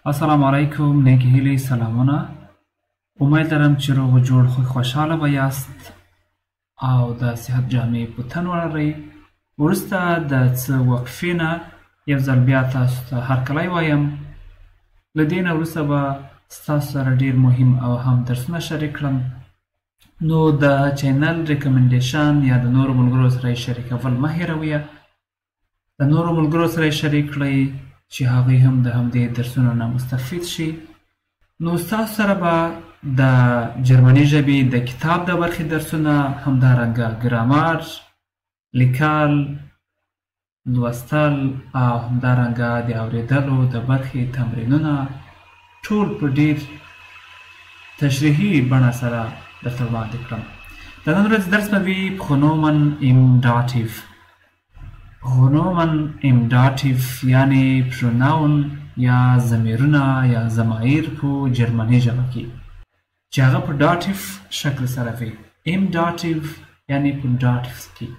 السلام علیکم، نیکی هیلی سلامونه. امید دارم چې روغ و جوړ خو خوشحاله به یاست او د صحت جامې په تن ولرئ. وروسته د څه وقفې نه یو ځل بیا تاسو ته هرکلی وایم. له دې نه وروسته به ستاسو سره ډېر مهم او هم درسونه شریک کړم. نو د چینل ریکمنډیشن یا د نورو ملګرو سره یې شریکول مه هېروئ. د نورو ملګرو سره یې شریک کړئ چې هغوی هم د همدې درسونو نه مستفید شي. نو ستاسو سره به د جرمني ژبې د کتاب د برخې درسونه، همدارنګه ګرامر، لیکل، لوستل او همدارنګه د اورېدلو د برخې تمرینونه ټول په ډېر تشریحي بڼه سره درته وړاندې کړم. د نن ورځې درس به وي پخونومن ایمداتیو. پخونومن ایمداتیو یعنې پروناون یا ضمیرونه یا ضمایر په جرمني ژبه کې چې هغه په داتیو شکل سره وي. ایمداتیو یعنې په داتیو کې،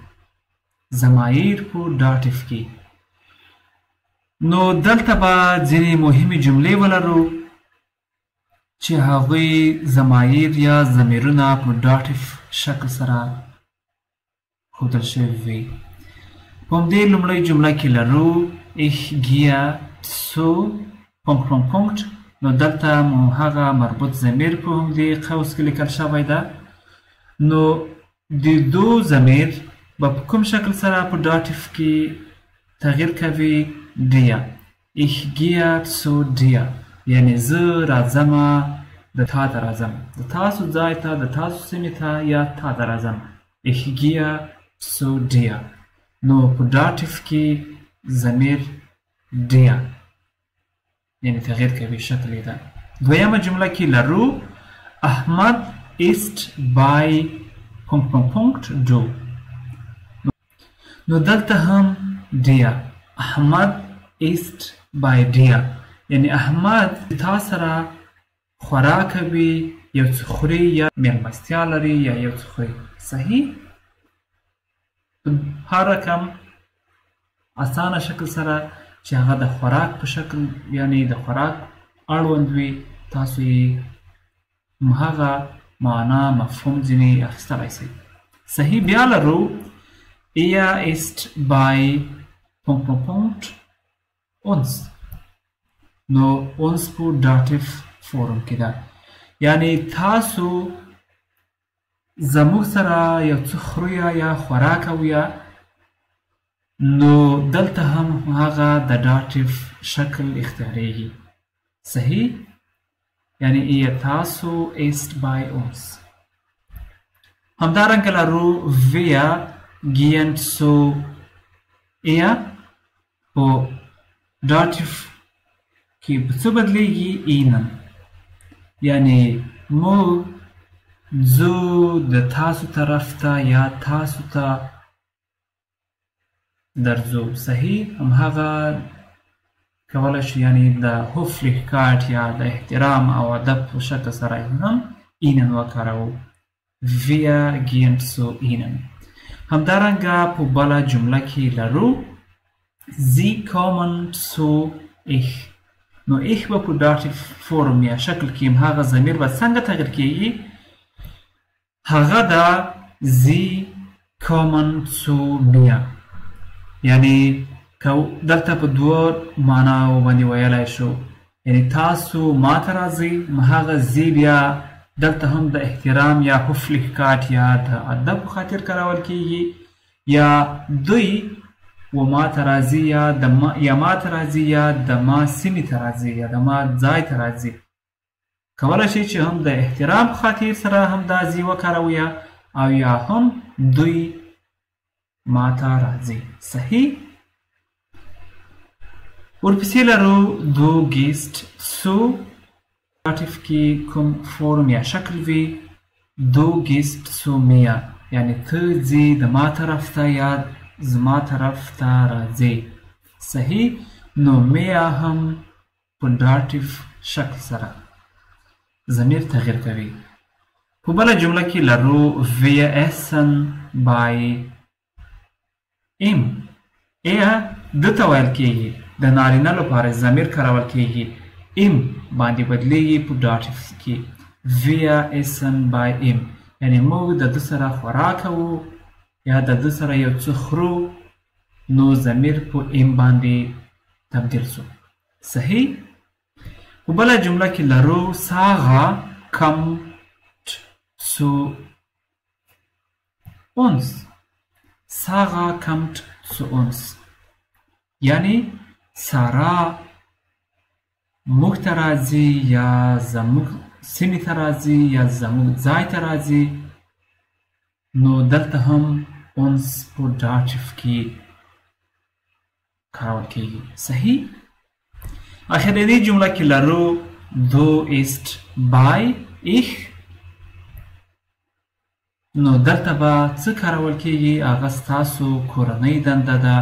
ضمایر په داتیو کې. نو دلته به ځینې مهمې جملې ولرو چې هغوی ضمایر یا ضمیرونه په داتیو شکل سره ښودل شوي وي. په همدې لومړۍ جمله کې لرو ich gehe zu ... نو دلته مو هغه مربوط ضمیر په همدې قوس کې لیکل شوی ده. نو د دو ضمیر به په کوم شکل سره په داتیو کې تغییر کوي؟ dia. ich gehe zu dir یعنې زه راځمه د تا ته راځم، د تاسو ځای ته، د تاسو سیمې ته یا تا ته راځم. ich gehe zu dir. نو په داتیو کې ضمیر dia یعنی تغییر کوي، شکل یې ده. دویمه جمله کې لرو احمد ist bei ... du. نو دلته هم dia. احمد ist bei dir یعنی احمد تا سره خوراک کوي، یو څه خوري یا میلمستیا لري یا یو څه خوري. صحیح؟ هر رقم اسانه شکل سره چې هغه د خوراک په شکل یعنی د خوراک اړوند وي، تاسو یې هغه معنا مفهوم ځینې اخیستلی شئ. صحیح؟ بیا لرو er ist bei ... uns. نو uns په داتیو فورم کې ده یعنی تاسو زموږ سره یو څه خورئ یا خوراک کوئ. نو دلته هم هغه د داتیو شکل اختیاریږي. صحیح؟ یعنی ihr تاسو ist bei uns. همدارنګه لرو wir gehen zu ihr. په داتیو کې په څه بدلیږي؟ ihnen. یعنی موږ ځو د تاسو طرف ته یا تاسو ته درځو. صحیح؟ همهغه کولی شو یعنی د höflichkeit یا د احترام او ادب په شکل سره هم ihnen وکاروو. wir gehen zu ihnen. همدارنګه په بله جمله کې لرو sie kommen zu ich. نو ich به په داتیو فورم یا شکل کې همهغه ضمیر به څنګه تغییر کیږي؟ هغه د sie kommen zu mir یعنی دلته په دوه معناو باندې ویلی شو. یعنی تاسو ما ته راځئ، هغه زی بیا دلته هم د احترام یا höflichkeit یا د ادب په خاطر کارول کیږي، یا دوی و ما ته راځي یا ما ته راځي یا د ما سیمې ته راځي یا د ما ځای ته راځي. کولی شئ چې هم د احترام په خاطر سره هم دا زی وکاروئ او یا هم دوی ما ته راځي. صحیح؟ ورپسې لرو du gehst zu. داتیو کې کوم فورم یا شکل وي؟ du gehst zu mir یعنی ته ځې د ما طرف ته یا زما طرف ته راځې. صحیح؟ نو میا هم په داتیو شکل سره ضمیر تغییر کوي. په بله جمله کې لرو wir essen bei ihm. ده ته ویل کیږي، د نارینه لپاره ضمیر کارول کیږي. ام باندې بدلیږي په ډاټیف کې via اسم by ام یعنی موږ د ده سره خوراک کوو یا د ده سره یو څه خورو نو ضمیر په ام باندې تبدیل شو صحیح په بله جمله کې لرو ساغه kommt zu uns ساغه kommt zu uns یعنی سارا موږ ته راځي یا زموږ سیمې ته راځي یا زموږ ځای ته راځي نو دلته هم اونس په ډاټیف کې کارول کیږي صحیح اخرنۍ جمله کې لرو du ist bei ich نو دلته به څه کارول کیږي هغه ستاسو کورنۍ دنده ده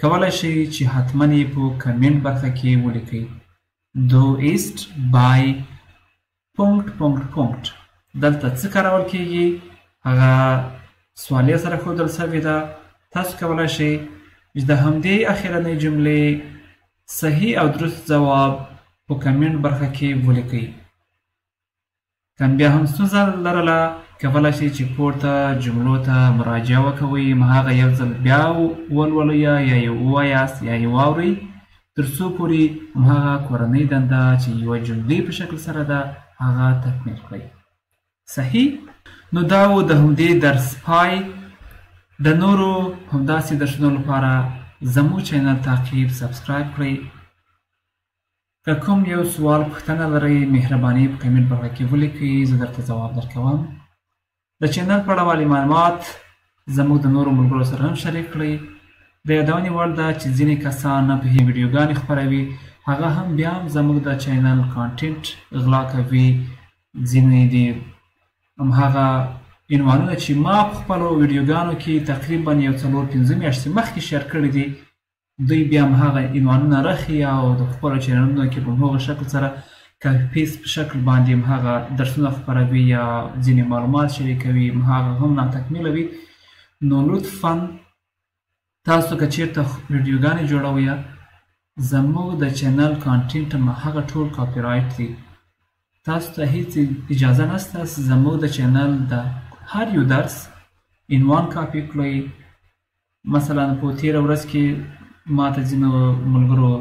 کولی شئ چې حتما یې په کمنټ برخه کې ولیکئ du ist bei ... دلته څه کارول کیږي هغه سوالیه سره ښودل سوې ده تاسو کولی شئ چې د همدې اخرنۍ جملې صحیح او درست ځواب په کمنټ برخه کې ولیکئ که بیا هم ستونزه لرله کولی شئ چې پورته جملو ته مراجعه وکوئ هماغه یو ځل بیا ولولئ یا یې ووایاست یا یې واورئ تر څو پورې هماغه کورنۍ دنده چې یوه جملې په شکل سره ده هغه تکمیل کړئ صحیح نو دا و د همدې درس پای د نورو همداسې درسونو لپاره زموږ چینل تعقیب سبسکرایب کړئ که کوم یو سوال پوښتنه لرئ مهرباني په کمنټ برخه کې ولیکئ زه درته ځواب درکوم د چینل په اړه والي معلومات زموږ د نورو ملګرو سره هم شریک کړئ د یادونې وړ ده چې ځینې کسان نه پوهې ویډیوګانې خپروي هغه هم بیا هم زموږ د چینل کانټینټ غلا کوي ځینې دي همهغه عنوانونه چې ما په خپلو ویډیوګانو کې تقریبا یو 4-5 میاشتې مخکې شیر کړي دي دوی بیا همهغه عنوانونه رخي او د خپلو چینلونو کې په همغه شکل سره کاپي پیسټ په شکل باندې همهغه درسونه خپروي یا ځینې معلومات شریکوي همهغه هم ناتکمیله وي نو لطفا تاسو که چیرته ویډیوګانې جوړوئ زموږ د چینل کانټینټ همهغه ټول کاپي رایټ دي تاسو ته هیڅ اجازه نشته زموږ د چینل د هر یو درس عنوان کاپي کړئ مثلا په تیره ورځ کې ما ته ځینو ملګرو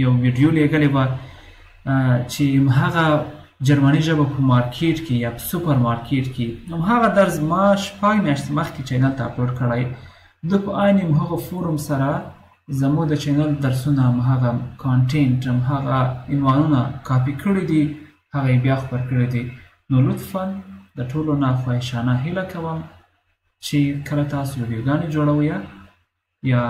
یو ویډیو لیږلې وه چې همهغه جرمني ژبه په مارکیټ کې یا په سوپر مارکیټ کې همهغه درس ما 6 میاشتې مخکې چینل ته اپلوډ کړی د په عین همهغه فورم سره زموږ د چینل درسونه همهغه کانټینټ همهغه عنوانونه کاپي کړي دي هغه یې بیا خپر کړي دي نو لطفا د ټولو نه خواهشانه هیله کوم چې کله تاسو ویډیوګانې جوړوئ یا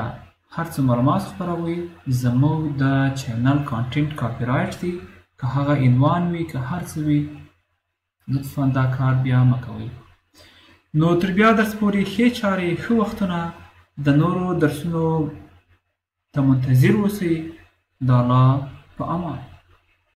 هر څه معلومات خپروئ زموږ د چینل کانټینټ کاپي رایټ دي که هغه عنوان وي که هر څه وي لطفا دا کار بیا مه کوئ نو تر بیا درس پورې ښې چارې ښه وختونه د نورو درسونو ته منتظر اوسئ د الله په امان